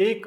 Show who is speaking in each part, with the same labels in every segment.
Speaker 1: $1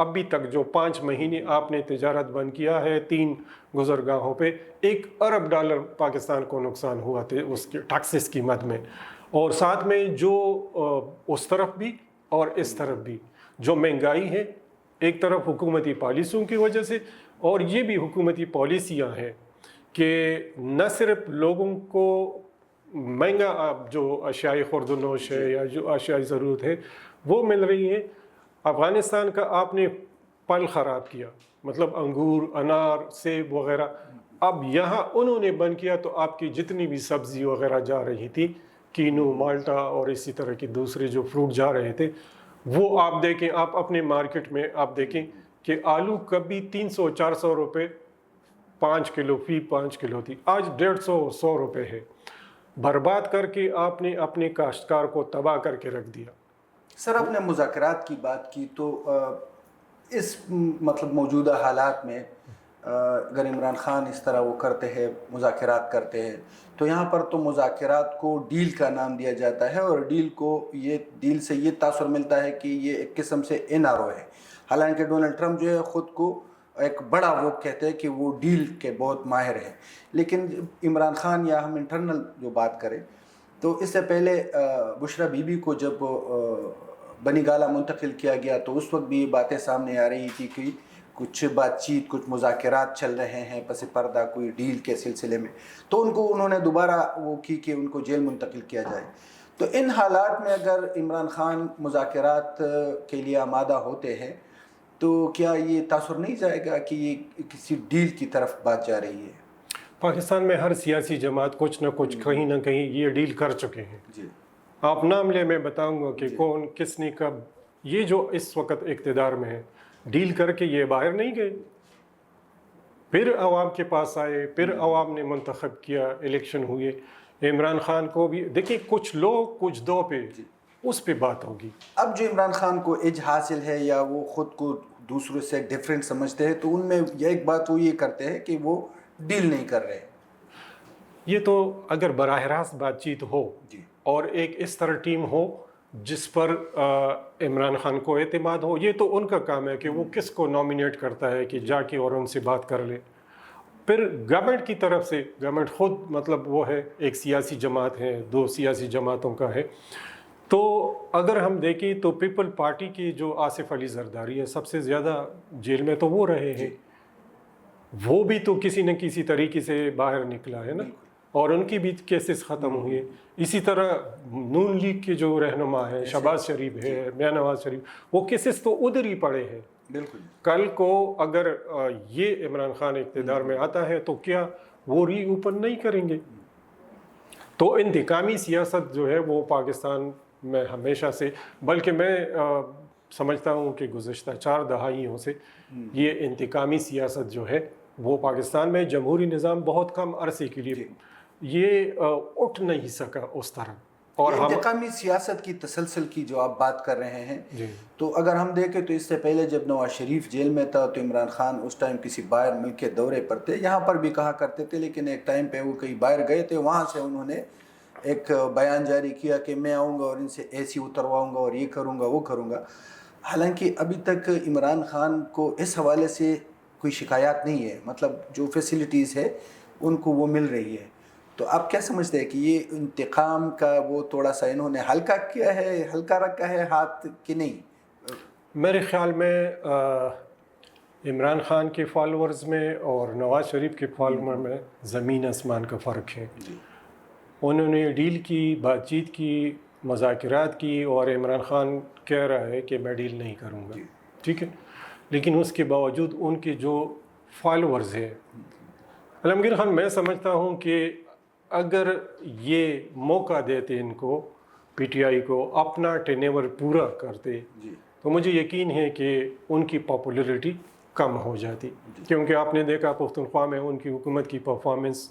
Speaker 1: ابھی تک جو 5 مہینے آپ نے تجارت بند کیا ہے 3 گزرگاہوں پہ $1 ارب پاکستان کو نقصان ہوا تھے اس کے ٹیکسز کی مد میں، اور ساتھ میں جو اس طرف بھی اور اس طرف بھی جو مہنگائی ہے، ایک طرف حکومتی پالیسیوں کی وجہ سے، اور یہ بھی حکومتی پالیسیاں ہیں کہ نہ صرف لوگوں کو مہنگا جو اشیاء خورد و نوش ہے یا جو اشیاء ضرورت ہے وہ مل رہی ہیں، افغانستان کا آپ نے پھل خراب کیا، مطلب انگور، انار، سیب وغیرہ، اب یہاں انہوں نے بند کیا تو آپ کی جتنی بھی سبزی وغیرہ جا رہی تھی، کینو، مالٹا اور اسی طرح کے دوسرے جو فروٹ جا رہے تھے، وہ آپ دیکھیں، آپ اپنے مارکیٹ میں آپ دیکھیں کہ آلو کبھی 300-400 روپے 5 کلو فی 5 کلو تھی، آج 150-100 روپے ہے۔ برباد کر کے آپ نے اپنے کاشتکار کو تباہ کر کے رکھ دیا۔
Speaker 2: سر آپ نے مذاکرات کی بات کی تو اس مطلب موجودہ حالات میں اگر عمران خان اس طرح وہ کرتے ہیں، مذاکرات کرتے ہیں، تو یہاں پر تو مذاکرات کو ڈیل کا نام دیا جاتا ہے، اور ڈیل سے یہ تاثر ملتا ہے کہ یہ ایک قسم سے NRO ہے، حالانکہ ڈونلڈ ٹرمپ جو ہے خود کو ایک بڑا وہ کہتے ہیں کہ وہ ڈیل کے بہت ماہر ہیں، لیکن عمران خان یا ہم انٹرنل جو بات کریں تو اس سے پہلے بشرا بی بی کو جب بنی گالہ منتقل کیا گیا تو اس وقت بھی یہ باتیں سامنے آ رہی تھی کہ کچھ بات چیت، کچھ مذاکرات چل رہے ہیں پس پردہ کوئی ڈیل کے سلسلے میں، تو انہوں نے دوبارہ وہ کی کہ ان کو جیل منتقل کیا جائے۔ تو ان حالات میں اگر عمران خان مذاکرات کے لیے آمادہ ہوتے ہیں تو کیا یہ تاثر نہیں جائے گا کہ یہ کسی ڈیل کی طرف بات جا رہی ہے؟
Speaker 1: پاکستان میں ہر سیاسی جماعت کچھ نہ کچھ کہیں نہ کہیں یہ ڈیل کر چکے ہیں۔
Speaker 2: جی،
Speaker 1: آپ نام لے، میں بتاؤں گا کہ کون، کس نے، کب۔ یہ جو اس وقت اقتدار میں ہے، ڈیل کر کے یہ باہر نہیں گئے، پھر عوام کے پاس آئے، پھر عوام نے منتخب کیا، الیکشن ہوئے۔ عمران خان کو بھی دیکھیں، کچھ لوگ کچھ دو پہ اس پہ بات ہوگی۔
Speaker 2: اب جو عمران خان کو ایج حاصل ہے یا وہ خود کو دوسروں سے ڈیفرنٹ سمجھتے ہیں تو ان میں ایک بات وہ یہ کرتے ہیں کہ وہ ڈیل نہیں کر رہے۔
Speaker 1: یہ تو اگر براہ راست بات چیت ہو
Speaker 2: جی،
Speaker 1: اور ایک اس طرح ٹیم ہو جس پر عمران خان کو اعتماد ہو، یہ تو ان کا کام ہے کہ وہ کس کو نامینیٹ کرتا ہے کہ جا کے اور ان سے بات کر لے۔ پھر گورنمنٹ کی طرف سے، گورنمنٹ خود مطلب وہ ہے ایک سیاسی جماعت ہے، 2 سیاسی جماعتوں کا ہے، تو اگر ہم دیکھیں تو پیپل پارٹی کی جو آصف علی زرداری ہے، سب سے زیادہ جیل میں تو وہ رہے ہیں، وہ بھی تو کسی نہ کسی طریقے سے باہر نکلا ہے نا، اور ان کی بھی کیسز ختم ہوئے۔ اسی طرح نون لیگ کے جو رہنما ہیں، شہباز شریف ہے، میاں نواز شریف، وہ کیسز تو ادھر ہی پڑے ہیں۔
Speaker 2: بالکل۔
Speaker 1: کل کو اگر یہ عمران خان اقتدار میں آتا ہے تو کیا وہ ری اوپن نہیں کریں گے؟ تو انتقامی سیاست جو ہے وہ پاکستان میں ہمیشہ سے، بلکہ میں سمجھتا ہوں کہ گزشتہ 4 دہائیوں سے یہ انتقامی سیاست جو ہے وہ پاکستان میں جمہوری نظام بہت کم عرصے کے لیے یہ اٹھ نہیں سکا اس طرح۔ اور
Speaker 2: انتقامی سیاست کی تسلسل کی جو آپ بات کر رہے ہیں، تو اگر ہم دیکھیں تو اس سے پہلے جب نواز شریف جیل میں تھا تو عمران خان اس ٹائم کسی باہر ملک کے دورے پر تھے، یہاں پر بھی کہا کرتے تھے، لیکن ایک ٹائم پہ وہ کہیں باہر گئے تھے، وہاں سے انہوں نے ایک بیان جاری کیا کہ میں آؤں گا اور ان سے ایسی اترواؤں گا اور یہ کروں گا وہ کروں گا۔ حالانکہ ابھی تک عمران خان کو اس حوالے سے کوئی شکایات نہیں ہے، مطلب جو فیسلٹیز ہے ان کو وہ مل رہی ہے۔ تو آپ کیا سمجھتے ہیں کہ یہ انتقام کا وہ تھوڑا سا انہوں نے ہلکا کیا ہے، ہلکا رکھا ہے ہاتھ کہ نہیں؟
Speaker 1: میرے خیال میں عمران خان کے فالورز میں اور نواز شریف کے فالور میں زمین آسمان کا فرق ہے۔ انہوں نے ڈیل کی، بات چیت کی، مذاکرات کی، اور عمران خان کہہ رہا ہے کہ میں ڈیل نہیں کروں گا، ٹھیک ہے، لیکن اس کے باوجود ان کے جو فالورز ہیں، علمگیر خان، میں سمجھتا ہوں کہ اگر یہ موقع دیتے ان کو، پی ٹی آئی کو، اپنا ٹینیور پورا کرتے تو مجھے یقین ہے کہ ان کی پاپولیرٹی کم ہو جاتی، کیونکہ آپ نے دیکھا پختونخوا میں ان کی حکومت کی پرفارمنس،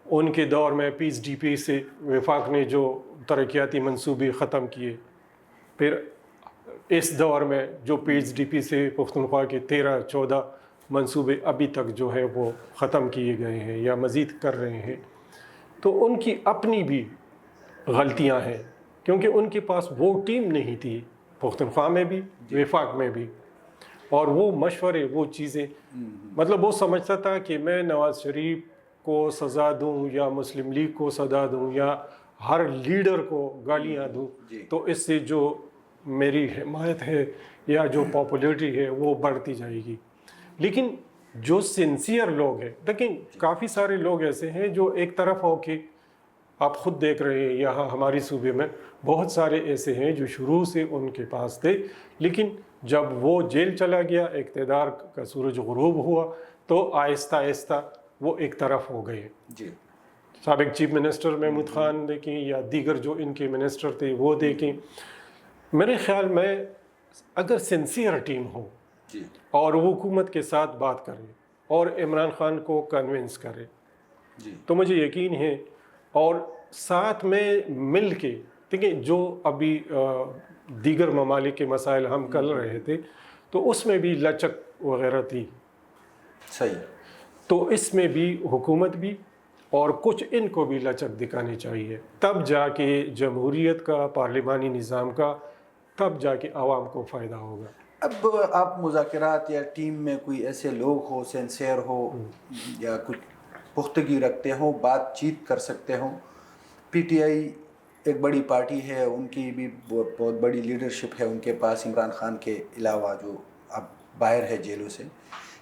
Speaker 1: ان کے دور میں پیس ڈی پی سے وفاق نے جو ترقیاتی منصوبے ختم کیے، پھر اس دور میں جو پیس ڈی پی سے پختونخوا کے 13-14 منصوبے ابھی تک جو ہے وہ ختم کیے گئے ہیں یا مزید کر رہے ہیں، تو ان کی اپنی بھی غلطیاں ہیں، کیونکہ ان کے پاس وہ ٹیم نہیں تھی، پختونخوا میں بھی، وفاق میں بھی۔ اور وہ مشورے وہ چیزیں مطلب وہ سمجھتا تھا کہ میں نواز شریف کو سزا دوں یا مسلم لیگ کو سزا دوں یا ہر لیڈر کو گالیاں دوں تو اس سے جو میری حمایت ہے یا جو پاپولیرٹی ہے وہ بڑھتی جائے گی. لیکن جو سنسیئر لوگ ہیں لیکن کافی سارے لوگ ایسے ہیں جو ایک طرف ہو کے آپ خود دیکھ رہے ہیں یہاں ہماری صوبے میں بہت سارے ایسے ہیں جو شروع سے ان کے پاس تھے لیکن جب وہ جیل چلا گیا اقتدار کا سورج غروب ہوا تو آہستہ آہستہ وہ ایک طرف ہو گئے.
Speaker 2: جی
Speaker 1: سابق چیف منسٹر محمود خان دیکھیں یا دیگر جو ان کے منسٹر تھے وہ دیکھیں. میرے خیال میں اگر سنسیئر ٹیم ہو
Speaker 2: جی
Speaker 1: اور وہ حکومت کے ساتھ بات کرے اور عمران خان کو کنونس کرے
Speaker 2: جی
Speaker 1: تو مجھے یقین ہے اور ساتھ میں مل کے دیکھیں جو ابھی دیگر ممالک کے مسائل ہم کر رہے تھے تو اس میں بھی لچک وغیرہ تھی.
Speaker 2: صحیح.
Speaker 1: تو اس میں بھی حکومت بھی اور کچھ ان کو بھی لچک دکھانی چاہیے تب جا کے جمہوریت کا پارلیمانی نظام کا تب جا کے عوام کو فائدہ ہوگا.
Speaker 2: اب آپ مذاکرات یا ٹیم میں کوئی ایسے لوگ ہو سینسیئر ہو یا کچھ پختگی رکھتے ہوں بات چیت کر سکتے ہوں. پی ٹی آئی ایک بڑی پارٹی ہے ان کی بھی بہت بڑی لیڈرشپ ہے ان کے پاس عمران خان کے علاوہ جو اب باہر ہے جیلوں سے.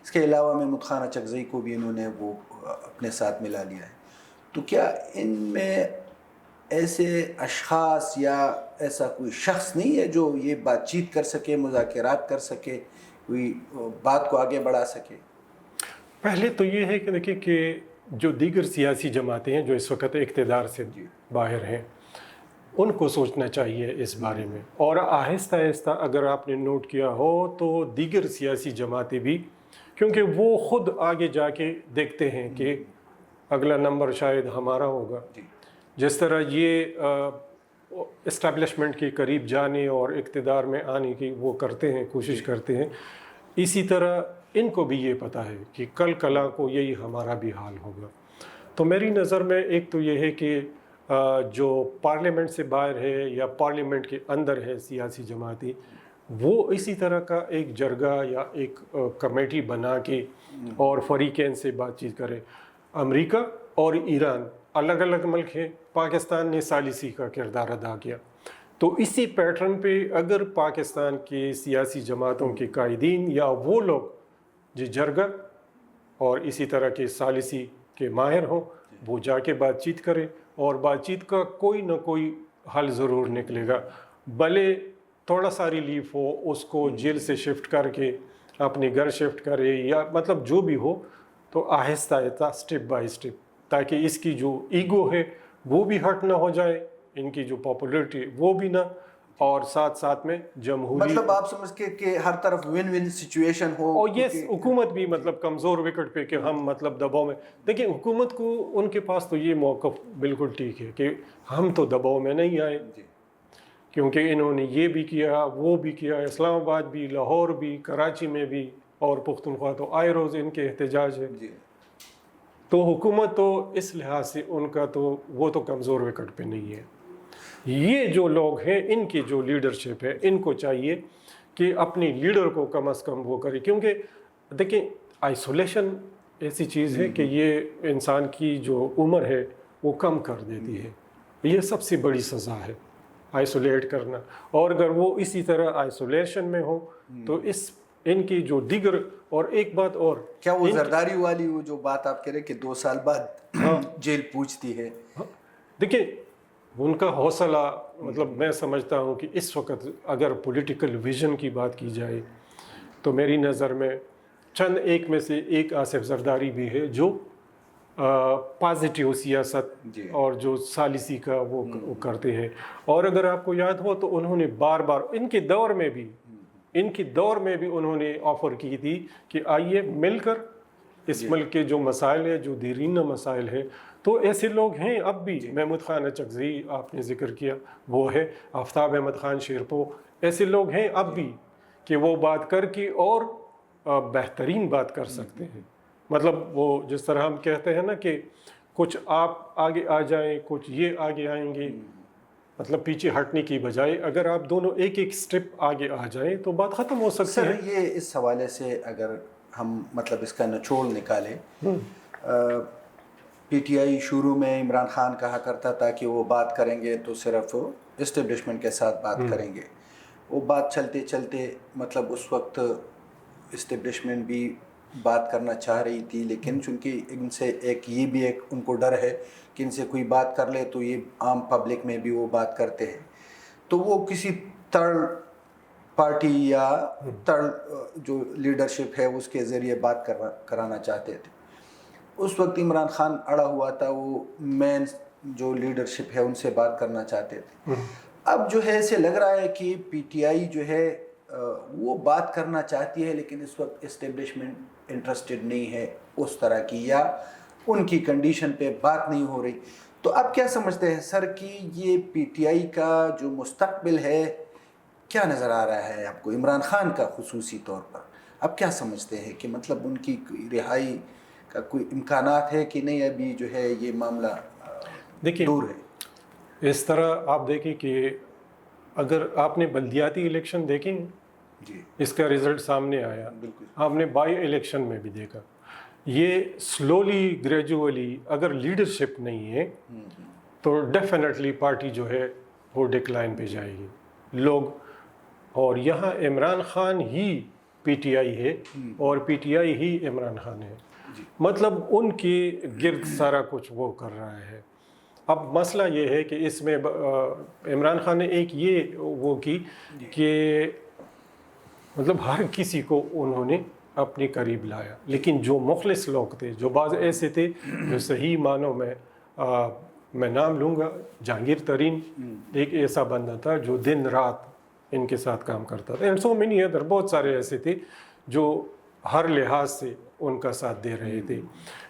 Speaker 2: اس کے علاوہ محمود خان اچکزئی کو بھی انہوں نے وہ اپنے ساتھ ملا لیا ہے. تو کیا ان میں ایسے اشخاص یا ایسا کوئی شخص نہیں ہے جو یہ بات چیت کر سکے مذاکرات کر سکے کوئی بات کو آگے بڑھا سکے؟
Speaker 1: پہلے تو یہ ہے کہ دیکھیں کہ جو دیگر سیاسی جماعتیں ہیں جو اس وقت اقتدار سے باہر ہیں ان کو سوچنا چاہیے اس بارے میں اور آہستہ آہستہ اگر آپ نے نوٹ کیا ہو تو دیگر سیاسی جماعتیں بھی کیونکہ وہ خود آگے جا کے دیکھتے ہیں کہ اگلا نمبر شاید ہمارا ہوگا. جس طرح یہ اسٹیبلشمنٹ کے قریب جانے اور اقتدار میں آنے کی وہ کرتے ہیں کوشش کرتے ہیں اسی طرح ان کو بھی یہ پتہ ہے کہ کل کلا کو یہی ہمارا بھی حال ہوگا. تو میری نظر میں ایک تو یہ ہے کہ جو پارلیمنٹ سے باہر ہے یا پارلیمنٹ کے اندر ہے سیاسی جماعتی وہ اسی طرح کا ایک جرگہ یا ایک کمیٹی بنا کے اور فریقین سے بات چیت کرے. امریکہ اور ایران الگ الگ ملک ہیں پاکستان نے ثالثی کا کردار ادا کیا تو اسی پیٹرن پہ اگر پاکستان کے سیاسی جماعتوں کے قائدین یا وہ لوگ جو جرگہ اور اسی طرح کے ثالثی کے ماہر ہوں وہ جا کے بات چیت کرے اور بات چیت کا کوئی نہ کوئی حل ضرور نکلے گا. بھلے تھوڑا سا ریلیف ہو اس کو جیل سے شفٹ کر کے اپنے گھر شفٹ کرے یا مطلب جو بھی ہو تو آہستہ آہستہ سٹیپ بائی سٹیپ تاکہ اس کی جو ایگو ہے وہ بھی ہرٹ نہ ہو جائے ان کی جو پاپولیرٹی وہ بھی نہ اور ساتھ ساتھ میں جمہوری
Speaker 2: مطلب آپ سمجھ کے کہ ہر طرف ون ون سچویشن ہو
Speaker 1: اور یہ حکومت بھی مطلب کمزور وکٹ پہ کہ ہم مطلب دباؤ میں دیکھیں حکومت کو ان کے پاس تو یہ موقف بالکل ٹھیک ہے کہ ہم تو دباؤ میں نہیں آئے کیونکہ انہوں نے یہ بھی کیا وہ بھی کیا اسلام آباد بھی لاہور بھی کراچی میں بھی اور پختونخوا تو آئے روز ان کے احتجاج ہے تو حکومت تو اس لحاظ سے ان کا تو وہ تو کمزور وکٹ پہ نہیں ہے. یہ جو لوگ ہیں ان کی جو لیڈرشپ ہے ان کو چاہیے کہ اپنی لیڈر کو کم از کم وہ کرے کیونکہ دیکھیں آئسولیشن ایسی چیز ہے کہ یہ انسان کی جو عمر ہے وہ کم کر دیتی ہے. یہ سب سے بڑی سزا ہے آئسولیٹ کرنا اور اگر وہ اسی طرح آئسولیشن میں ہو تو ان کی جو دیگر اور ایک بات اور
Speaker 2: کیا وہ زرداری والی وہ جو بات آپ کہہ رہے کہ 2 سال بعد جیل پوچھتی ہے
Speaker 1: دیکھیں ان کا حوصلہ مطلب میں سمجھتا ہوں کہ اس وقت اگر پولیٹیکل ویژن کی بات کی جائے تو میری نظر میں چند ایک میں سے ایک آصف زرداری بھی ہے جو پازیٹیو سیاست اور جو ثالثی کا وہ کرتے ہیں اور اگر آپ کو یاد ہو تو انہوں نے بار بار ان کے دور میں بھی انہوں نے آفر کی تھی کہ آئیے مل کر اس ملک کے جو مسائل ہیں جو دیرینہ مسائل ہیں تو ایسے لوگ ہیں اب بھی محمود خان اچکزئی آپ نے ذکر کیا وہ ہے آفتاب احمد خان شیرپو ایسے لوگ ہیں اب بھی کہ وہ بات کر کے اور بہترین بات کر سکتے ہیں. مطلب وہ جس طرح ہم کہتے ہیں نا کہ کچھ آپ آگے آ جائیں کچھ یہ آگے آئیں گے مطلب پیچھے ہٹنے کی بجائے اگر آپ دونوں ایک ایک سٹیپ آگے آ جائیں تو بات ختم ہو سکتی
Speaker 2: سر
Speaker 1: ہے.
Speaker 2: یہ اس حوالے سے اگر ہم مطلب اس کا نچوڑ نکالیں، پی ٹی آئی شروع میں عمران خان کہا کرتا تھا کہ وہ بات کریں گے تو صرف اسٹیبلشمنٹ کے ساتھ بات کریں گے. وہ بات چلتے چلتے مطلب اس وقت اسٹیبلشمنٹ بھی بات کرنا چاہ رہی تھی، لیکن چونکہ ان سے ایک یہ بھی ایک ان کو ڈر ہے کہ ان سے کوئی بات کر لے تو یہ عام پبلک میں بھی وہ بات کرتے ہیں، تو وہ کسی تھرڈ پارٹی یا تھرڈ جو لیڈرشپ ہے اس کے ذریعے بات کرانا چاہتے تھے. اس وقت عمران خان اڑا ہوا تھا، وہ مین جو لیڈرشپ ہے ان سے بات کرنا چاہتے تھے. اب جو ہے اسے لگ رہا ہے کہ پی ٹی آئی جو ہے وہ بات کرنا چاہتی ہے، لیکن اس وقت اسٹیبلشمنٹ انٹرسٹڈ نہیں ہے اس طرح کی، یا ان کی کنڈیشن پہ بات نہیں ہو رہی. تو اب کیا سمجھتے ہیں سر کہ یہ پی ٹی آئی کا جو مستقبل ہے کیا نظر آ رہا ہے آپ کو، عمران خان کا خصوصی طور پر؟ اب کیا سمجھتے ہیں کہ مطلب ان کی رہائی کا کوئی امکانات ہے کہ نہیں، ابھی جو ہے یہ معاملہ دور ہے؟
Speaker 1: اس طرح آپ دیکھیں کہ اگر آپ نے بلدیاتی الیکشن دیکھیں،
Speaker 2: جی
Speaker 1: اس کا رزلٹ سامنے آیا.
Speaker 2: بالکل.
Speaker 1: آپ نے بائی الیکشن میں بھی دیکھا. یہ سلولی گریجولی اگر لیڈرشپ نہیں ہے تو ڈیفینیٹلی پارٹی جو ہے وہ ڈکلائن پہ جائے گی. لوگ اور یہاں عمران خان ہی پی ٹی آئی ہے اور پی ٹی آئی ہی عمران خان ہے، مطلب ان کے گرد سارا کچھ وہ کر رہا ہے. اب مسئلہ یہ ہے کہ اس میں عمران خان نے ایک یہ وہ کی کہ مطلب ہر کسی کو انہوں نے اپنے قریب لایا، لیکن جو مخلص لوگ تھے، جو بعض ایسے تھے جو صحیح معنوں میں نام لوں گا، جہانگیر ترین ایک ایسا بندہ تھا جو دن رات ان کے ساتھ کام کرتا تھا. اینڈ سو مینی ادر، بہت سارے ایسے تھے جو ہر لحاظ سے ان کا ساتھ دے رہے تھے،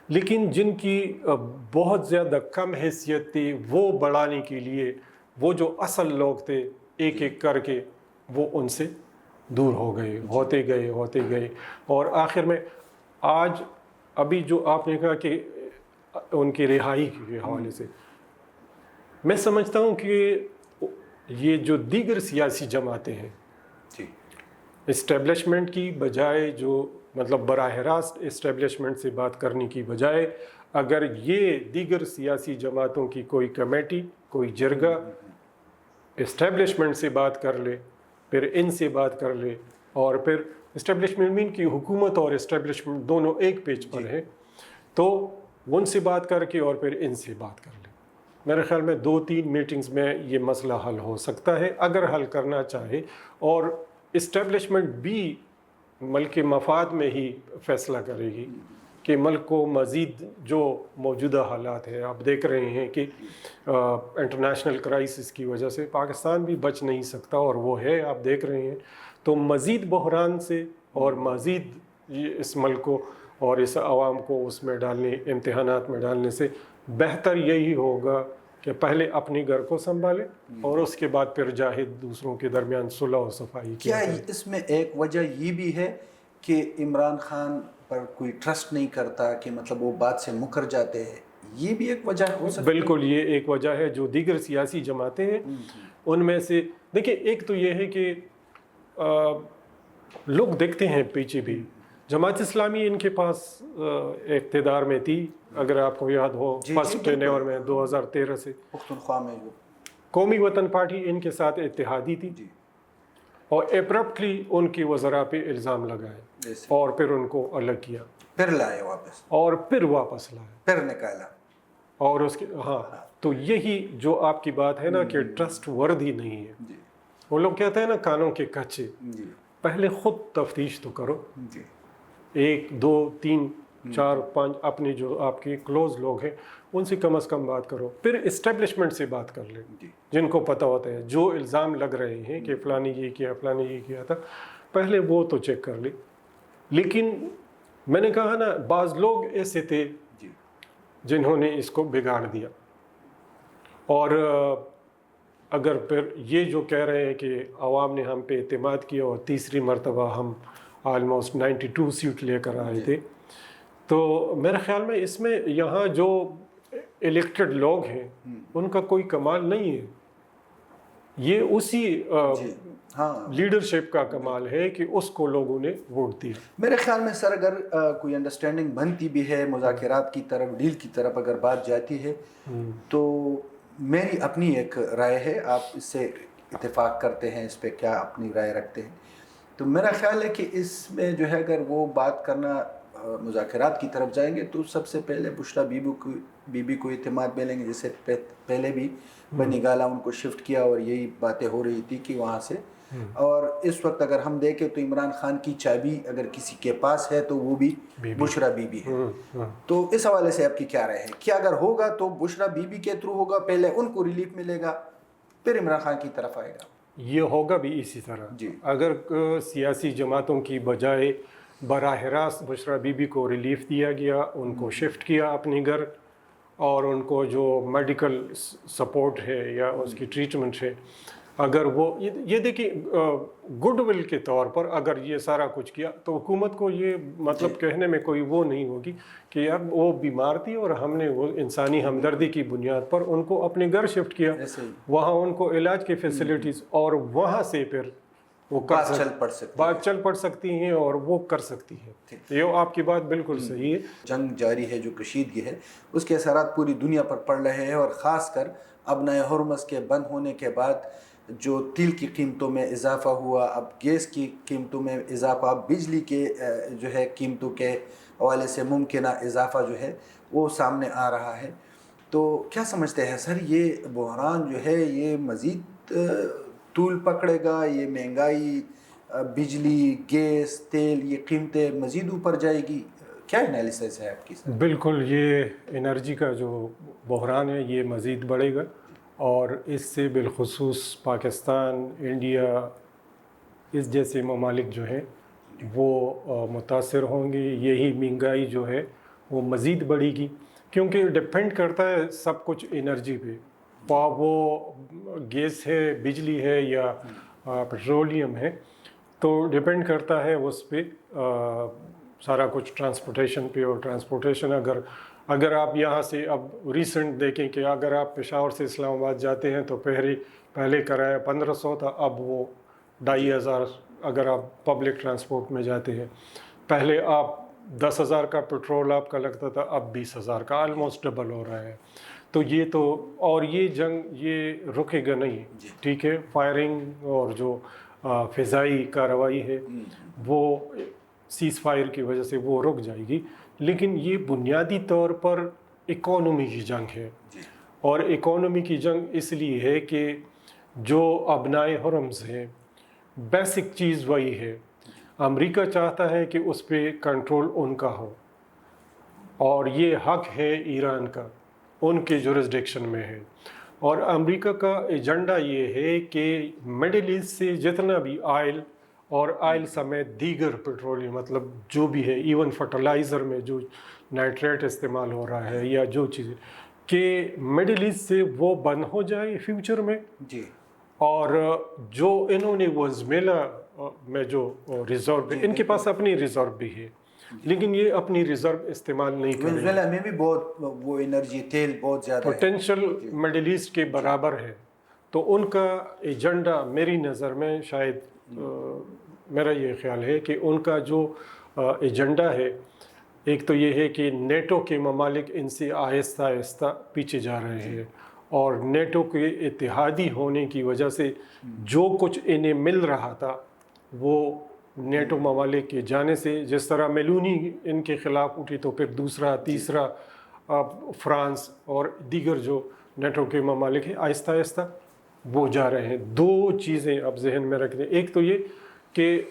Speaker 1: لیکن جن کی بہت زیادہ کم حیثیت تھی وہ بڑھانے کے لیے وہ جو اصل لوگ تھے ایک ایک کر کے وہ ان سے دور ہو گئے، ہوتے گئے اور آخر میں آج ابھی جو آپ نے کہا کہ ان کی رہائی کے حوالے سے میں سمجھتا ہوں کہ یہ جو دیگر سیاسی جماعتیں ہیں اسٹیبلشمنٹ کی بجائے، جو مطلب براہ راست اسٹیبلشمنٹ سے بات کرنے کی بجائے اگر یہ دیگر سیاسی جماعتوں کی کوئی کمیٹی، کوئی جرگہ اسٹیبلشمنٹ سے بات کر لے، پھر ان سے بات کر لے، اور پھر اسٹیبلشمنٹ کی حکومت اور اسٹیبلشمنٹ دونوں ایک پیج پر ہیں، تو ان سے بات کر کے اور پھر ان سے بات کر لے. میرے خیال میں 2-3 میٹنگز میں یہ مسئلہ حل ہو سکتا ہے اگر حل کرنا چاہے، اور اسٹیبلشمنٹ بھی ملک کے مفاد میں ہی فیصلہ کرے گی کہ ملک کو مزید جو موجودہ حالات ہیں، آپ دیکھ رہے ہیں کہ انٹرنیشنل کرائسس کی وجہ سے پاکستان بھی بچ نہیں سکتا، اور وہ ہے آپ دیکھ رہے ہیں. تو مزید بحران سے اور مزید اس ملک کو اور اس عوام کو اس میں ڈالنے، امتحانات میں ڈالنے سے بہتر یہی ہوگا کہ پہلے اپنے گھر کو سنبھالے اور اس کے بعد پھر جاہد دوسروں کے درمیان صلح و صفائی.
Speaker 2: کیا اس میں ایک وجہ یہ بھی ہے کہ عمران خان پر کوئی ٹرسٹ نہیں کرتا کہ مطلب وہ بات سے مکر جاتے ہیں؟ یہ بھی ایک وجہ ہو سکتی ہے.
Speaker 1: بالکل یہ ایک وجہ ہے. جو دیگر سیاسی جماعتیں ہیں ان میں سے دیکھیں، ایک تو یہ ہے کہ لوگ دیکھتے ہیں پیچھے بھی جماعت اسلامی ان کے پاس اقتدار میں تھی، اگر آپ کو یاد ہو فرسٹ ٹینیور میں 2013 سے
Speaker 2: پختونخوا میں جو
Speaker 1: قومی وطن پارٹی ان کے ساتھ اتحادی تھی، اور ایبرپٹلی ان کی وزراء پہ الزام لگائے اور پھر ان کو الگ کیا،
Speaker 2: پھر لائے واپس،
Speaker 1: اور پھر واپس لائے،
Speaker 2: پھر نکالا.
Speaker 1: اور اس کے تو یہی جو آپ کی بات ہے نا کہ ٹرسٹ وردی نہیں ہے. وہ لوگ کہتے ہیں نا کانوں کے کچے، پہلے خود تفتیش تو کرو. 1 2 3 4 5 اپنے جو آپ کے کلوز لوگ ہیں ان سے کم از کم بات کرو، پھر اسٹیبلشمنٹ سے بات کر لیں جن کو پتہ ہوتا ہے جو الزام لگ رہے ہیں کہ فلانی یہ کیا، فلانی یہ کیا تھا، پہلے وہ تو چیک کر لیں. لیکن میں نے کہا نا بعض لوگ ایسے تھے جنہوں نے اس کو بگاڑ دیا، اور اگر پھر یہ جو کہہ رہے ہیں کہ عوام نے ہم پہ اعتماد کیا اور تیسری مرتبہ ہم آلموسٹ 92 سیٹ لے کر آئے تھے، تو میرے خیال میں اس میں یہاں جو الیکٹڈ لوگ ہیں ان کا کوئی کمال نہیں ہے. یہ اسی
Speaker 2: جی ہاں
Speaker 1: لیڈرشپ کا کمال ہے کہ اس کو لوگوں نے ووٹ دیا.
Speaker 2: میرے خیال میں سر اگر کوئی انڈرسٹینڈنگ بنتی بھی ہے مذاکرات کی طرف ڈیل کی طرف اگر بات جاتی ہے تو میری اپنی ایک رائے ہے, آپ اس سے اتفاق کرتے ہیں اس پہ کیا اپنی رائے رکھتے ہیں, تو میرا خیال ہے کہ اس میں جو ہے اگر وہ بات کرنا مذاکرات کی طرف جائیں گے تو سب سے پہلے بشرا بی بی کو اعتماد ملیں گے, جس سے پہلے بھی بنی گالا ان کو شفٹ کیا اور یہی باتیں ہو رہی تھی کہ وہاں سے, اور اس وقت اگر ہم دیکھیں تو عمران خان کی چابی اگر کسی کے پاس ہے تو وہ بھی بشرا بی بی ہے. تو اس حوالے سے آپ کی کیا رائے ہے, کیا اگر ہوگا تو بشرا بی بی کے تھرو ہوگا, پہلے ان کو ریلیف ملے گا پھر عمران خان کی طرف آئے گا؟
Speaker 1: یہ ہوگا بھی اسی طرح.
Speaker 2: جی
Speaker 1: اگر سیاسی جماعتوں کی بجائے براہ راست بشرا بی بی کو ریلیف دیا گیا, ان کو شفٹ کیا اپنے گھر, اور ان کو جو میڈیکل سپورٹ ہے یا اس کی ٹریٹمنٹ ہے, اگر وہ یہ دیکھیں گڈ ول کے طور پر اگر یہ سارا کچھ کیا تو حکومت کو یہ مطلب کہنے میں کوئی وہ نہیں ہوگی کہ یار وہ بیمار تھی اور ہم نے وہ انسانی ہمدردی کی بنیاد پر ان کو اپنے گھر شفٹ کیا, وہاں ان کو علاج کی فیسلٹیز, اور وہاں سے پھر وہ بات چل پڑ سکتی ہیں اور وہ کر سکتی ہے. یہ آپ کی بات بالکل صحیح ہے.
Speaker 2: جنگ جاری ہے, جو کشیدگی ہے اس کے اثرات پوری دنیا پر پڑ رہے ہیں, اور خاص کر ابنائے حرمز کے بند ہونے کے بعد جو تیل کی قیمتوں میں اضافہ ہوا, اب گیس کی قیمتوں میں اضافہ, اب بجلی کے جو ہے قیمتوں کے حوالے سے ممکنہ اضافہ جو ہے وہ سامنے آ رہا ہے. تو کیا سمجھتے ہیں سر, یہ بحران جو ہے یہ مزید طول پکڑے گا, یہ مہنگائی, بجلی, گیس, تیل, یہ قیمتیں مزید اوپر جائے گی, کیا انالیسس ہے آپ کی سر؟
Speaker 1: بالکل, یہ انرجی کا جو بحران ہے یہ مزید بڑھے گا, اور اس سے بالخصوص پاکستان, انڈیا, اس جیسے ممالک جو ہیں وہ متاثر ہوں گے. یہی مہنگائی جو ہے وہ مزید بڑھے گی, کیونکہ ڈپینڈ کرتا ہے سب کچھ انرجی پہ, وہ گیس ہے, بجلی ہے یا پیٹرولیم ہے, تو ڈپینڈ کرتا ہے اس پہ سارا کچھ ٹرانسپورٹیشن پہ. اور ٹرانسپورٹیشن اگر آپ یہاں سے اب ریسنٹ دیکھیں کہ اگر آپ پشاور سے اسلام آباد جاتے ہیں تو پہلے کرایہ 1500 تھا, اب وہ 2500 اگر آپ پبلک ٹرانسپورٹ میں جاتے ہیں. پہلے آپ 10,000 کا پیٹرول آپ کا لگتا تھا, اب 20,000 کا, آلموسٹ ڈبل ہو رہا ہے. تو یہ تو, اور یہ جنگ یہ رکے گا نہیں, ٹھیک ہے, فائرنگ اور جو فضائی کارروائی ہے وہ سیز فائر کی وجہ سے وہ رک جائے گی, لیکن یہ بنیادی طور پر اکانومی کی جنگ ہے. اور اکانومی کی جنگ اس لیے ہے کہ جو ابنائے حرمز ہیں, بیسک چیز وہی ہے. امریکہ چاہتا ہے کہ اس پہ کنٹرول ان کا ہو, اور یہ حق ہے ایران کا, ان کے جورسڈکشن میں ہے. اور امریکہ کا ایجنڈا یہ ہے کہ مڈل ایسٹ سے جتنا بھی آئل اور آئل سمیت دیگر پیٹرولیم, مطلب جو بھی ہے, ایون فرٹیلائزر میں جو نائٹریٹ استعمال ہو رہا ہے یا جو چیزیں, کہ مڈل ایسٹ سے وہ بند ہو جائے فیوچر میں.
Speaker 2: جی,
Speaker 1: اور جو انہوں نے وزمیلا میں جو ریزرو, ان کے پاس اپنی ریزرو بھی ہے, لیکن یہ اپنی ریزرو استعمال نہیں کریں.
Speaker 2: وینزویلا میں بھی بہت وہ انرجی, تیل بہت زیادہ ہے,
Speaker 1: پوٹینشل مڈل ایسٹ کے برابر ہے. تو ان کا ایجنڈا میری نظر میں, شاید میرا یہ خیال ہے کہ ان کا جو ایجنڈا ہے, ایک تو یہ ہے کہ نیٹو کے ممالک ان سے آہستہ آہستہ پیچھے جا رہے ہیں, اور نیٹو کے اتحادی ہونے کی وجہ سے جو کچھ انہیں مل رہا تھا وہ نیٹو ممالک کے جانے سے, جس طرح میلونی ان کے خلاف اٹھی تو پھر دوسرا تیسرا فرانس اور دیگر جو نیٹو کے ممالک ہیں, آہستہ آہستہ وہ جا رہے ہیں. دو چیزیں اب ذہن میں رکھیں, ایک تو یہ کہ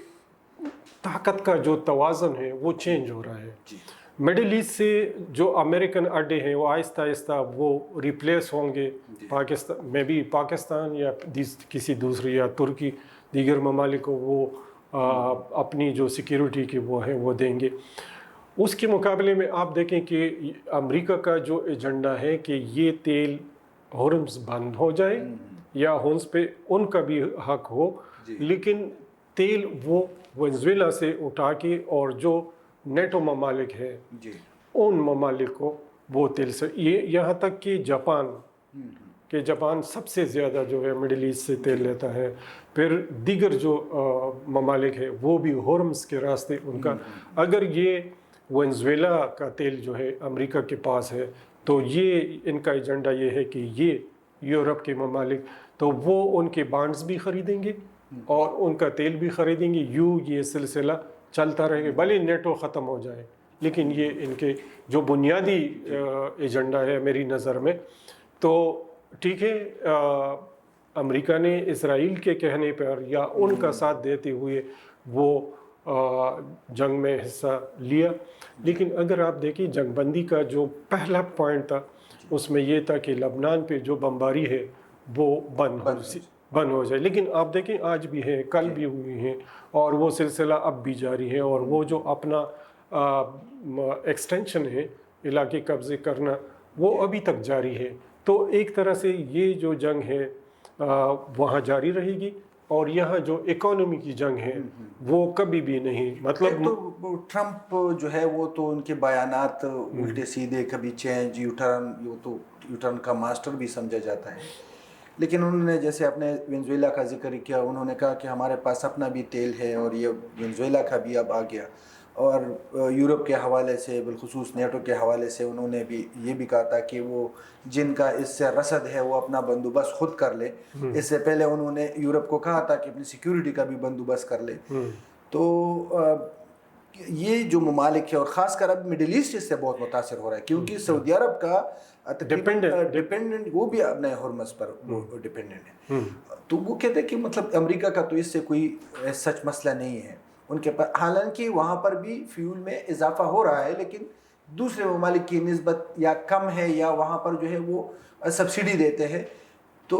Speaker 1: طاقت کا جو توازن ہے وہ چینج ہو رہا ہے. مڈل ایسٹ سے جو امریکن اڈے ہیں وہ آہستہ آہستہ وہ ریپلیس ہوں گے پاکستان میں بھی, پاکستان یا کسی دوسری یا ترکی, دیگر ممالک کو وہ اپنی جو سیکیورٹی کی وہ ہے وہ دیں گے. اس کے مقابلے میں آپ دیکھیں کہ امریکہ کا جو ایجنڈا ہے کہ یہ تیل ہورمز بند ہو جائے یا ہورمز پہ ان کا بھی حق ہو, لیکن تیل وہ وینزویلا سے اٹھا کے اور جو نیٹو ممالک ہے ان ممالک کو وہ تیل سے, یہ یہاں تک کہ جاپان کہ جاپان سب سے زیادہ جو ہے مڈل ایسٹ سے تیل لیتا ہے، پھر دیگر جو ممالک ہے وہ بھی ہورمز کے راستے ان کا، اگر یہ وینزویلا کا تیل جو ہے امریکہ کے پاس ہے تو یہ ان کا ایجنڈا یہ ہے کہ یہ یورپ کے ممالک تو وہ ان کے بانڈز بھی خریدیں گے اور ان کا تیل بھی خریدیں گے، یہ سلسلہ چلتا رہے گا بھلے نیٹو ختم ہو جائے، لیکن یہ ان کے جو بنیادی ایجنڈا ہے میری نظر میں۔ تو ٹھیک ہے، امریکہ نے اسرائیل کے کہنے پر یا ان کا ساتھ دیتے ہوئے وہ جنگ میں حصہ لیا، لیکن اگر آپ دیکھیں جنگ بندی کا جو پہلا پوائنٹ تھا اس میں یہ تھا کہ لبنان پہ جو بمباری ہے وہ بند ہو جائے، لیکن آپ دیکھیں آج بھی ہے، کل بھی ہوئی ہیں اور وہ سلسلہ اب بھی جاری ہے، اور وہ جو اپنا ایکسٹینشن ہے علاقے قبضے کرنا وہ ابھی تک جاری ہے۔ تو ایک طرح سے یہ جو جنگ ہے وہاں جاری رہے گی، اور یہاں جو اکانومی کی جنگ ہے وہ کبھی بھی نہیں، مطلب
Speaker 2: تو ٹرمپ جو ہے وہ تو ان کے بیانات الٹے سیدھے، کبھی چینج یو ٹرن کا ماسٹر بھی سمجھا جاتا ہے، لیکن انہوں نے جیسے اپنے وینزویلا کا ذکر کیا، انہوں نے کہا کہ ہمارے پاس اپنا بھی تیل ہے اور یہ وینزویلا کا بھی اب آ گیا، اور یورپ کے حوالے سے بالخصوص نیٹو کے حوالے سے انہوں نے بھی یہ بھی کہا تھا کہ وہ جن کا اس سے رصد ہے وہ اپنا بندوبست خود کر لے۔ اس سے پہلے انہوں نے یورپ کو کہا تھا کہ اپنی سیکیورٹی کا بھی بندوبست کر لے۔ تو یہ جو ممالک ہے اور خاص کر اب مڈل ایسٹ اس سے بہت متاثر ہو رہا ہے، کیونکہ سعودی عرب کا ڈپینڈنٹ وہ بھی اپنے ہرمز پر وہ ڈپینڈنٹ ہے، تو وہ کہتے ہیں کہ مطلب امریکہ کا تو اس سے کوئی سچ مسئلہ نہیں ہے ان کے پاس، حالانکہ وہاں پر بھی فیول میں اضافہ ہو رہا ہے لیکن دوسرے ممالک کی نسبت یا کم ہے، یا وہاں پر جو ہے وہ سبسڈی دیتے ہیں۔ تو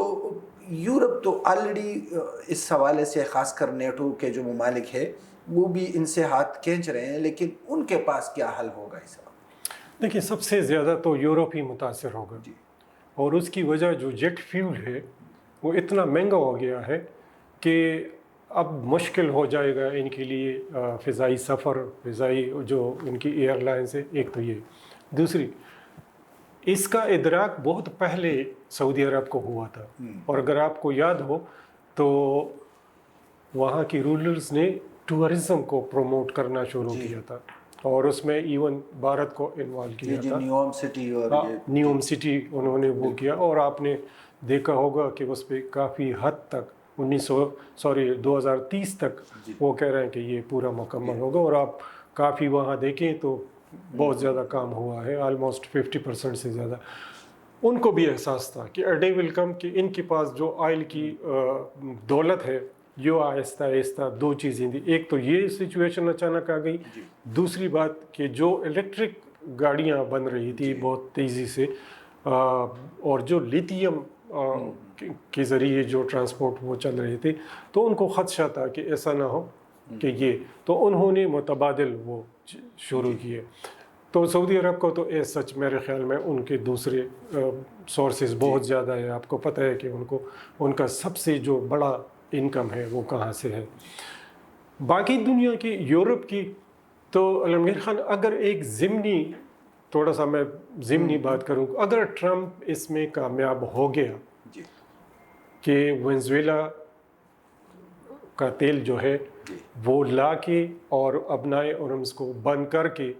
Speaker 2: یورپ تو آلریڈی اس حوالے سے خاص کر نیٹو کے جو ممالک ہے وہ بھی ان سے ہاتھ کھینچ رہے ہیں، لیکن ان کے پاس کیا حل ہوگا اس وقت؟
Speaker 1: دیکھیں سب سے زیادہ تو یورپ ہی متاثر ہوگا، اور اس کی وجہ جو جیٹ فیول ہے وہ اتنا مہنگا ہو گیا ہے کہ اب مشکل ہو جائے گا ان کے لیے فضائی سفر، فضائی جو ان کی ایئر لائنس ہے، ایک تو یہ، دوسری اس کا ادراک بہت پہلے سعودی عرب کو ہوا تھا، اور اگر آپ کو یاد ہو تو وہاں کی رولرز نے ٹورزم کو پروموٹ کرنا شروع کیا تھا، اور اس میں ایون بھارت کو انوالو کیا تھا، نیوم سٹی انہوں نے وہ کیا، اور آپ نے دیکھا ہوگا کہ اس پہ کافی حد تک 2030 تک وہ کہہ رہے ہیں کہ یہ پورا مکمل ہوگا، اور آپ کافی وہاں دیکھیں تو بہت زیادہ کام ہوا ہے، آلموسٹ 50% سے زیادہ۔ ان کو بھی احساس تھا کہ اے ڈے ول کم کہ ان کے پاس جو آئل کی دولت ہے یہ آہستہ آہستہ دو چیزیں تھیں، ایک تو یہ سچویشن اچانک آ گئی، دوسری بات کہ جو الیکٹرک گاڑیاں بن رہی تھی بہت تیزی سے، اور جو لیتھیم کے ذریعے جو ٹرانسپورٹ وہ چل رہے تھے، تو ان کو خدشہ تھا کہ ایسا نہ ہو کہ یہ، تو انہوں نے متبادل وہ شروع کیے۔ تو سعودی عرب کو تو سچ میرے خیال میں ان کے دوسرے سورسز بہت زیادہ ہے، آپ کو پتہ ہے کہ ان کا سب سے جو بڑا انکم ہے وہ کہاں سے ہے۔ باقی دنیا کی، یورپ کی، تو علمگیر خان اگر ایک ضمنی، تھوڑا سا میں ضمنی بات کروں، اگر ٹرمپ اس میں کامیاب ہو گیا کہ وینزویلا کا تیل جو ہے وہ لا کے اور ابنائے اورمز کو بند کر کے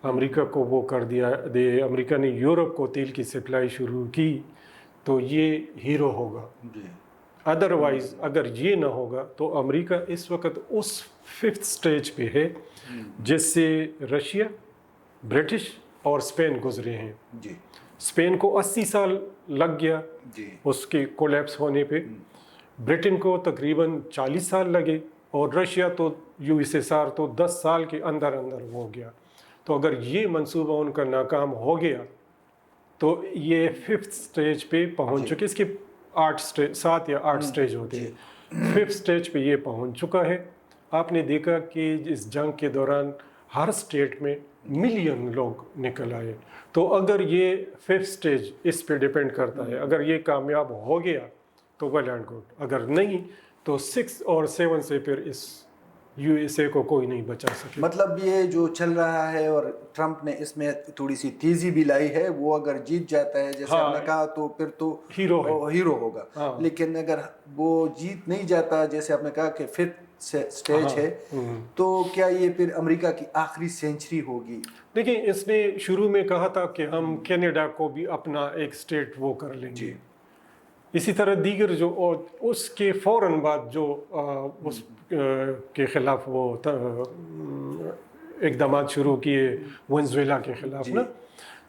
Speaker 1: امریکہ کو وہ کر دیا دے، امریکہ نے یورپ کو تیل کی سپلائی شروع کی، تو یہ ہیرو ہوگا۔ ادروائز اگر یہ نہ ہوگا تو امریکہ اس وقت اس 5th سٹیج پہ ہے جس سے رشیا، برٹش اور اسپین گزرے ہیں۔ اسپین کو 80 سال لگ گیا اس کے کولیپس ہونے پہ، برٹن کو تقریباً 40 سال لگے، اور رشیا تو USSR تو 10 سال کے اندر ہو گیا۔ تو اگر یہ منصوبہ ان کا ناکام ہو گیا تو یہ 5th سٹیج پہ پہنچ چکے، اس کے 7 یا 8 سٹیج ہوتے ہیں، 5th سٹیج پہ یہ پہنچ چکا ہے۔ آپ نے دیکھا کہ اس جنگ کے دوران ہر سٹیٹ میں ملین لوگ نکل آئے، تو اگر یہ 5th سٹیج اس پہ ڈیپینڈ کرتا ہے، اگر یہ کامیاب ہو گیا تو ویل اینڈ گڈ، اگر نہیں تو 6 اور 7 سے پھر اس USA کو کوئی نہیں بچا سکے.
Speaker 2: مطلب یہ جو چل رہا ہے اور ٹرمپ نے اس میں تھوڑی سی تیزی بھی لائی ہے, وہ اگر جیت جاتا ہے جیسے آپ نے کہا تو پھر تو ہیرو ہوگا, لیکن اگر وہ جیت نہیں جاتا جیسے آپ نے کہا کہ ففتھ سٹیج ہے, تو کیا یہ پھر امریکہ کی آخری سینچری ہوگی؟
Speaker 1: دیکھیں اس نے شروع میں کہا تھا کہ ہم کینیڈا کو بھی اپنا ایک سٹیٹ وہ کر لیں گے, اسی طرح دیگر جو اور اس کے فوراً بعد جو اس کے خلاف وہ اقدامات شروع کیے ونزویلا کے خلاف نا,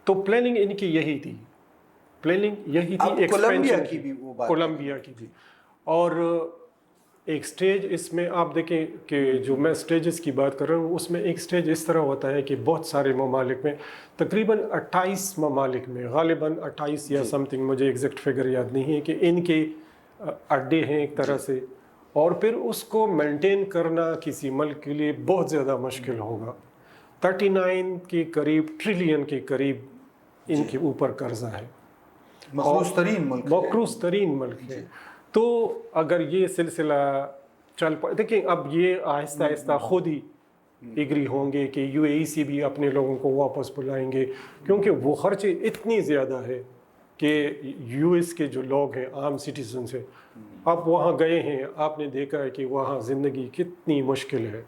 Speaker 1: تو پلاننگ ان کی یہی تھی,
Speaker 2: کولمبیا کی بھی وہ بات,
Speaker 1: کولمبیا کی بھی. اور ایک سٹیج اس میں آپ دیکھیں کہ جو میں سٹیجز کی بات کر رہا ہوں اس میں ایک سٹیج اس طرح ہوتا ہے کہ بہت سارے ممالک میں تقریباً 28 ممالک میں غالباً 28 یا سم تھنگ, مجھے ایگزیکٹ فگر یاد نہیں ہے, کہ ان کے اڈے ہیں ایک طرح سے, اور پھر اس کو مینٹین کرنا کسی ملک کے لیے بہت زیادہ مشکل ہوگا. 39 کے قریب ٹریلین کے قریب ان کے اوپر قرضہ ہے, مقروض ترین ملک ہے. تو اگر یہ سلسلہ چل پائے, دیکھیں اب یہ آہستہ آہستہ خود ہی ایگری ہوں گے کہ UAE بھی اپنے لوگوں کو واپس بلائیں گے, کیونکہ وہ خرچے اتنی زیادہ ہے کہ US کے جو لوگ ہیں عام سٹیزنز ہیں, اب وہاں گئے ہیں, آپ نے دیکھا ہے کہ وہاں زندگی کتنی مشکل ہے.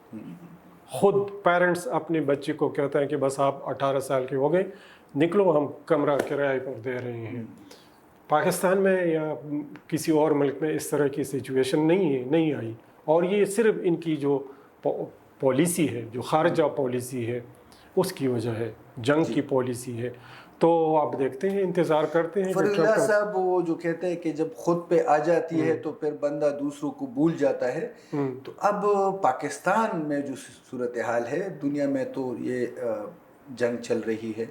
Speaker 1: خود پیرنٹس اپنے بچے کو کہتا ہے کہ بس آپ 18 سال کے ہو گئے, نکلو ہم کمرہ کرائے پر دے رہے ہیں. پاکستان میں یا کسی اور ملک میں اس طرح کی سچویشن نہیں آئی, اور یہ صرف ان کی جو پالیسی ہے, جو خارجہ پالیسی ہے, اس کی وجہ ہے, جنگ کی پالیسی ہے. تو آپ دیکھتے ہیں, انتظار کرتے ہیں.
Speaker 2: فرید اللہ صاحب وہ جو کہتے ہیں کہ جب خود پہ آ جاتی ہے تو پھر بندہ دوسروں کو بھول جاتا ہے, تو اب پاکستان میں جو صورتحال ہے, دنیا میں تو یہ جنگ چل رہی ہے,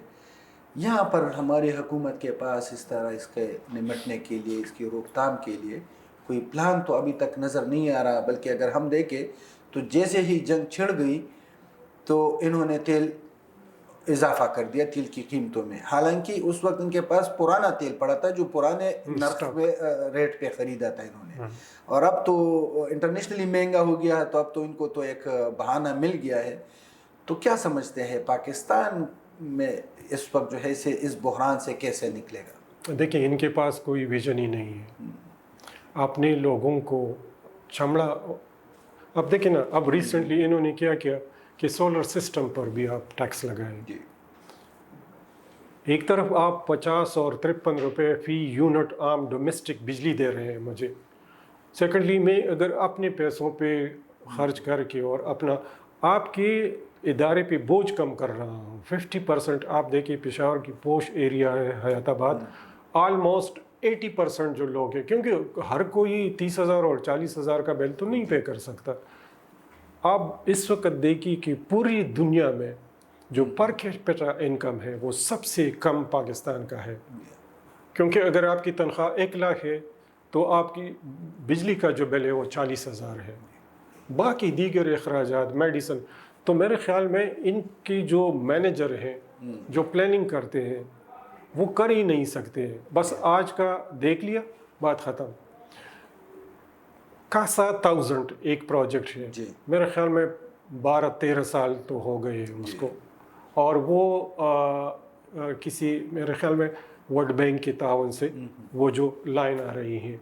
Speaker 2: یہاں پر ہماری حکومت کے پاس اس طرح اس کے نمٹنے کے لیے, اس کی روک تھام کے لیے کوئی پلان تو ابھی تک نظر نہیں آ رہا. بلکہ اگر ہم دیکھیں تو جیسے ہی جنگ چھڑ گئی تو انہوں نے تیل اضافہ کر دیا, تیل کی قیمتوں میں, حالانکہ اس وقت ان کے پاس پرانا تیل پڑا تھا جو پرانے نرخ پہ ریٹ پہ خریدا تھا انہوں نے, اور اب تو انٹرنیشنلی مہنگا ہو گیا ہے, تو اب تو ان کو تو ایک بہانہ مل گیا ہے. تو کیا سمجھتے ہیں پاکستان میں اس وقت جو ہے اس بحران سے کیسے نکلے گا؟
Speaker 1: دیکھیں ان کے پاس کوئی ویژن ہی نہیں ہے, اپنے لوگوں کو چمڑا. اب دیکھیں نا, اب ریسنٹلی انہوں نے کیا کہ سولر سسٹم پر بھی آپ ٹیکس لگائیں. ایک طرف آپ 50 اور 53 روپے فی یونٹ عام ڈومیسٹک بجلی دے رہے ہیں مجھے. سیکنڈلی میں اگر اپنے پیسوں پہ خرچ کر کے اور اپنا آپ کے ادارے پہ بوجھ کم کر رہا ہوں. 50% آپ دیکھیں پشاور کی پوش ایریا ہے حیات آباد, آلموسٹ 80% جو لوگ ہیں, کیونکہ ہر کوئی 30,000 اور 40,000 کا بل تو نہیں پے کر سکتا. آپ اس وقت دیکھیے کہ پوری دنیا میں جو پر کیپٹا انکم ہے وہ سب سے کم پاکستان کا ہے, کیونکہ اگر آپ کی تنخواہ 1 لاکھ ہے تو آپ کی بجلی کا جو بل ہے وہ 40,000 ہے, باقی دیگر اخراجات, میڈیسن. تو میرے خیال میں ان کی جو مینیجر ہیں جو پلاننگ کرتے ہیں وہ کر ہی نہیں سکتے. بس آج کا دیکھ لیا, بات ختم. کاسا 1000 ایک پروجیکٹ ہے, میرے خیال میں 12-13 سال تو ہو گئے ہیں اس کو, اور وہ کسی میرے خیال میں ورلڈ بینک کے تعاون سے وہ جو لائن آ رہی ہیں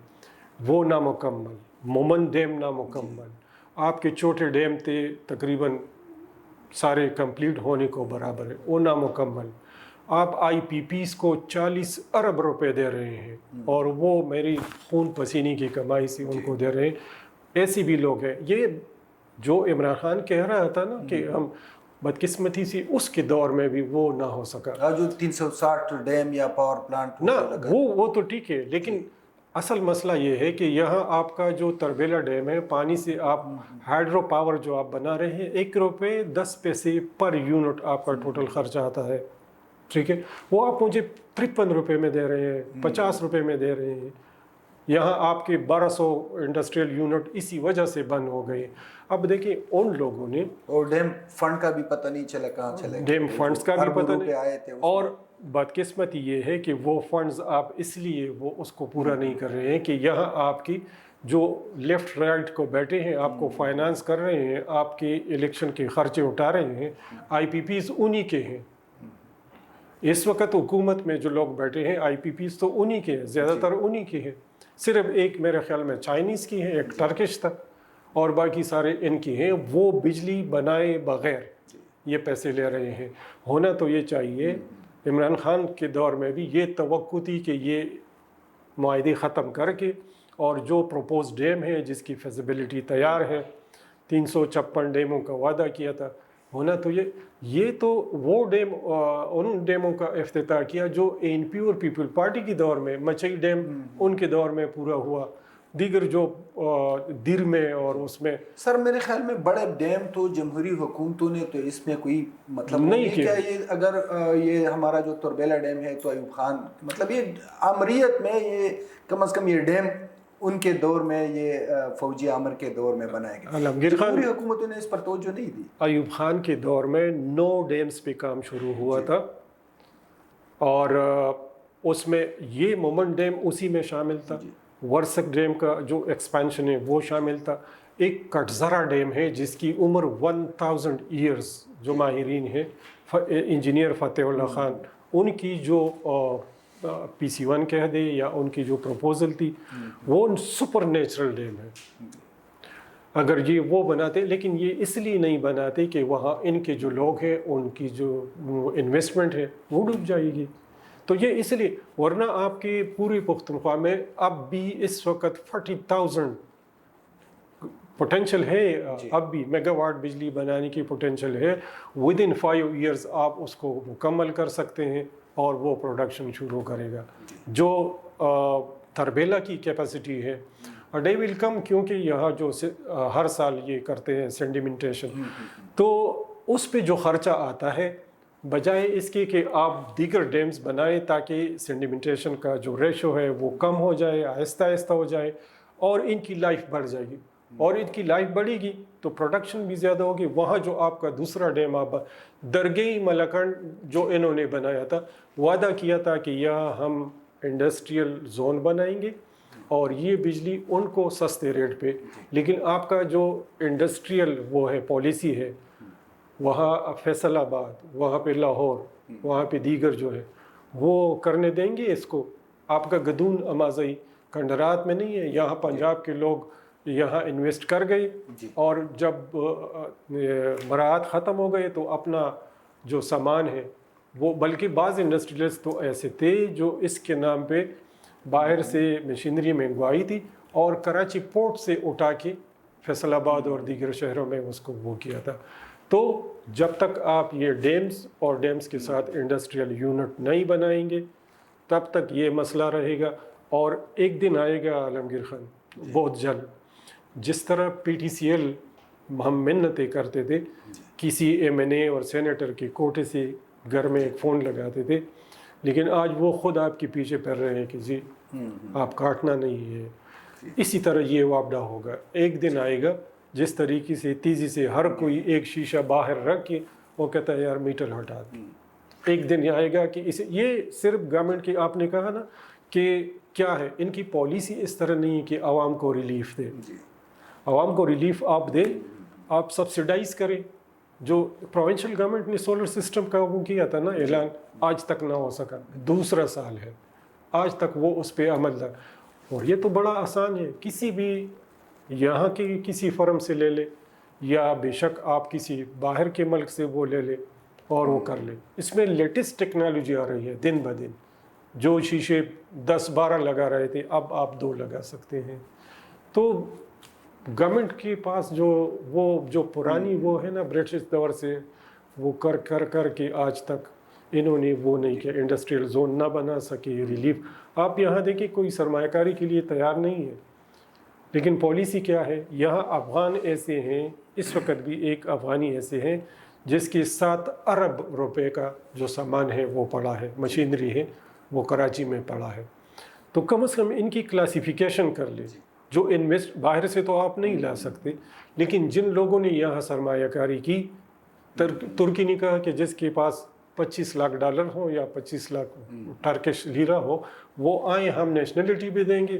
Speaker 1: وہ نامکمل. مومن ڈیم نامکمل, آپ کے چھوٹے ڈیم تھے تقریباً سارے کمپلیٹ ہونے کو برابر ہے, وہ نامکمل. آپ IPPs کو 40 ارب روپے دے رہے ہیں, اور وہ میری خون پسینے کی کمائی سے ان کو دے رہے ہیں. ایسے بھی لوگ ہیں. یہ جو عمران خان کہہ رہا تھا نا کہ ہم بدقسمتی سے اس کے دور میں بھی وہ نہ ہو سکا,
Speaker 2: جو 360 ڈیم یا پاور پلانٹ
Speaker 1: نہ وہ تو ٹھیک ہے, لیکن اصل مسئلہ یہ ہے کہ یہاں آپ کا جو تربیلا ڈیم ہے, پانی سے آپ ہائیڈرو پاور جو آپ بنا رہے ہیں, 1 روپے 10 پیسے پر یونٹ آپ کا ٹوٹل خرچہ آتا ہے. ٹھیک ہے, وہ آپ مجھے 53 روپے میں دے رہے ہیں, 50 روپے میں دے رہے ہیں. یہاں آپ کے 1200 انڈسٹریل یونٹ اسی وجہ سے بند ہو گئے. اب دیکھیں ان لوگوں نے,
Speaker 2: اور ڈیم فنڈ کا بھی پتہ نہیں چلا کہاں چلے گئے,
Speaker 1: ڈیم فنڈز کا بھی پتہ نہیں, اور بدقسمتی یہ ہے کہ وہ فنڈز آپ اس لیے وہ اس کو پورا نہیں کر رہے ہیں کہ یہاں آپ کی جو لیفٹ رائٹ کو بیٹھے ہیں آپ کو فائنانس کر رہے ہیں, آپ کے الیکشن کے خرچے اٹھا رہے ہیں, آئی پی پیز انہی کے ہیں. اس وقت حکومت میں جو لوگ بیٹھے ہیں آئی پی پیز تو انہی کے ہیں, زیادہ تر انہی کے ہیں. صرف ایک میرے خیال میں چائنیز کی ہے, ایک ٹرکش تھا, اور باقی سارے ان کی ہیں. وہ بجلی بنائے بغیر یہ پیسے لے رہے ہیں. ہونا تو یہ چاہیے عمران خان کے دور میں بھی یہ توقع تھی کہ یہ معاہدے ختم کر کے, اور جو پروپوز ڈیم ہے جس کی فیزیبلٹی تیار ہے, 356 ڈیموں کا وعدہ کیا تھا, ہونا تو یہ تو وہ ڈیم, ان ڈیموں کا افتتاح کیا جو این پی اور پیپل پارٹی کے دور میں, مچئی ڈیم ان کے دور میں پورا ہوا, دیگر جو دیر میں اور اس میں.
Speaker 3: سر میرے خیال میں بڑے ڈیم تو جمہوری حکومتوں نے تو اس میں کوئی مطلب
Speaker 1: نہیں
Speaker 3: کیا. یہ اگر یہ ہمارا جو تربیلا ڈیم ہے تو ایوب خان, مطلب یہ آمریت میں یہ کم از کم یہ ڈیم ان کے دور میں, یہ فوجی عامر کے دور میں بنائے گئے.
Speaker 1: عالمگیر خان,
Speaker 3: جمہوری حکومتوں نے اس پر توجہ نہیں دی.
Speaker 1: ایوب خان کے دور میں 9 ڈیمز پہ کام شروع ہوا تھا, اور اس میں یہ مومن ڈیم اسی میں شامل تھا. ورسک ڈیم کا جو ایکسپینشن ہے وہ شامل تھا. ایک کٹزرا ڈیم ہے جس کی عمر 1000 ایئرز, جو ماہرین ہیں انجینئر فتح اللہ خان, ان کی جو پی سی 1 کہہ دے یا ان کی جو پروپوزل تھی, وہ سپر نیچرل ڈیم ہے. اگر یہ وہ بناتے, لیکن یہ اس لیے نہیں بناتے کہ وہاں ان کے جو لوگ ہیں ان کی جو انویسٹمنٹ ہے وہ ڈوب جائے گی. تو یہ اس لیے, ورنہ آپ کی پوری پختونخوا میں اب بھی اس وقت 40,000 پوٹینشل ہے, اب بھی میگا واٹ بجلی بنانے کی پوٹینشل ہے. ود ان 5 ایئرز آپ اس کو مکمل کر سکتے ہیں اور وہ پروڈکشن شروع کرے گا. جو تربیلا کی کیپیسٹی ہے, اور ڈے ول کم, کیونکہ یہاں جو ہر سال یہ کرتے ہیں سیڈیمنٹیشن, تو اس پہ جو خرچہ آتا ہے, بجائے اس کے کہ آپ دیگر ڈیمز بنائیں تاکہ سیڈیمنٹیشن کا جو ریشو ہے وہ کم ہو جائے, آہستہ آہستہ ہو جائے, اور ان کی لائف بڑھ جائے گی, اور ان کی لائف بڑھے گی تو پروڈکشن بھی زیادہ ہوگی. وہاں جو آپ کا دوسرا ڈیم آپ درگئی ملکنڈ جو انہوں نے بنایا تھا, وعدہ کیا تھا کہ یہاں ہم انڈسٹریل زون بنائیں گے اور یہ بجلی ان کو سستے ریٹ پہ, لیکن آپ کا جو انڈسٹریل وہ ہے پالیسی ہے, وہاں فیصل آباد, وہاں پہ لاہور, وہاں پہ دیگر جو ہے وہ کرنے دیں گے اس کو. آپ کا گدون امازئی کھنڈرات میں نہیں ہے, یہاں پنجاب کے لوگ یہاں انویسٹ کر گئے, اور جب مراعات ختم ہو گئے تو اپنا جو سامان ہے وہ, بلکہ بعض انڈسٹریلز تو ایسے تھے جو اس کے نام پہ باہر سے مشینری منگوائی تھی اور کراچی پورٹ سے اٹھا کے فیصل آباد اور دیگر شہروں میں اس کو وہ کیا تھا. تو جب تک آپ یہ ڈیمز اور ڈیمز کے ساتھ انڈسٹریل یونٹ نہیں بنائیں گے تب تک یہ مسئلہ رہے گا. اور ایک دن آئے گا عالمگیر خان بہت جلد, جس طرح پی ٹی سی ایل ہم منتیں کرتے تھے, کسی ایم این اے اور سینیٹر کے کوٹے سے گھر میں ایک فون لگاتے تھے, لیکن آج وہ خود آپ کے پیچھے پڑ رہے ہیں کہ جی آپ کاٹنا نہیں ہے. اسی طرح یہ وابڈہ ہوگا, ایک دن آئے گا جس طریقے سے تیزی سے ہر کوئی ایک شیشہ باہر رکھ کے وہ کہتا ہے یار میٹر ہٹا دیں. ایک دن یہ آئے گا کہ یہ صرف گورنمنٹ کی, آپ نے کہا نا کہ کیا ہے ان کی پالیسی اس طرح نہیں ہے کہ عوام کو ریلیف دے. عوام کو ریلیف آپ دیں, آپ سبسیڈائز کریں. جو پروونشل گورنمنٹ نے سولر سسٹم کا وہ کیا تھا نا اعلان, آج تک نہ ہو سکا, دوسرا سال ہے آج تک وہ اس پہ عمل تھا. اور یہ تو بڑا آسان ہے, کسی بھی یہاں کے کسی فرم سے لے لے, یا بے شک آپ کسی باہر کے ملک سے وہ لے لے اور وہ کر لے. اس میں لیٹسٹ ٹیکنالوجی آ رہی ہے دن بہ دن. جو شیشے 10-12 لگا رہے تھے اب آپ 2 لگا سکتے ہیں. تو گورنمنٹ کے پاس جو پرانی وہ ہے نا برٹش دور سے, وہ کر کے آج تک انہوں نے وہ نہیں کیا, انڈسٹریل زون نہ بنا سکے, ریلیف. آپ یہاں دیکھیں کوئی سرمایہ کاری کے لیے تیار نہیں ہے, لیکن پالیسی کیا ہے, یہاں افغان ایسے ہیں, اس وقت بھی ایک افغانی ایسے ہیں جس کے 7 ارب روپے کا جو سامان ہے وہ پڑا ہے, مشینری ہے وہ کراچی میں پڑا ہے. تو کم از کم ان کی کلاسیفیکیشن کر لیں. جو انویسٹ باہر سے تو آپ نہیں لا سکتے, لیکن جن لوگوں نے یہاں سرمایہ کاری کی, ترکی نے کہا کہ جس کے پاس $25 لاکھ ہو یا 25 لاکھ ٹرکش لیرا ہو, وہ آئیں, ہم نیشنلٹی بھی دیں گے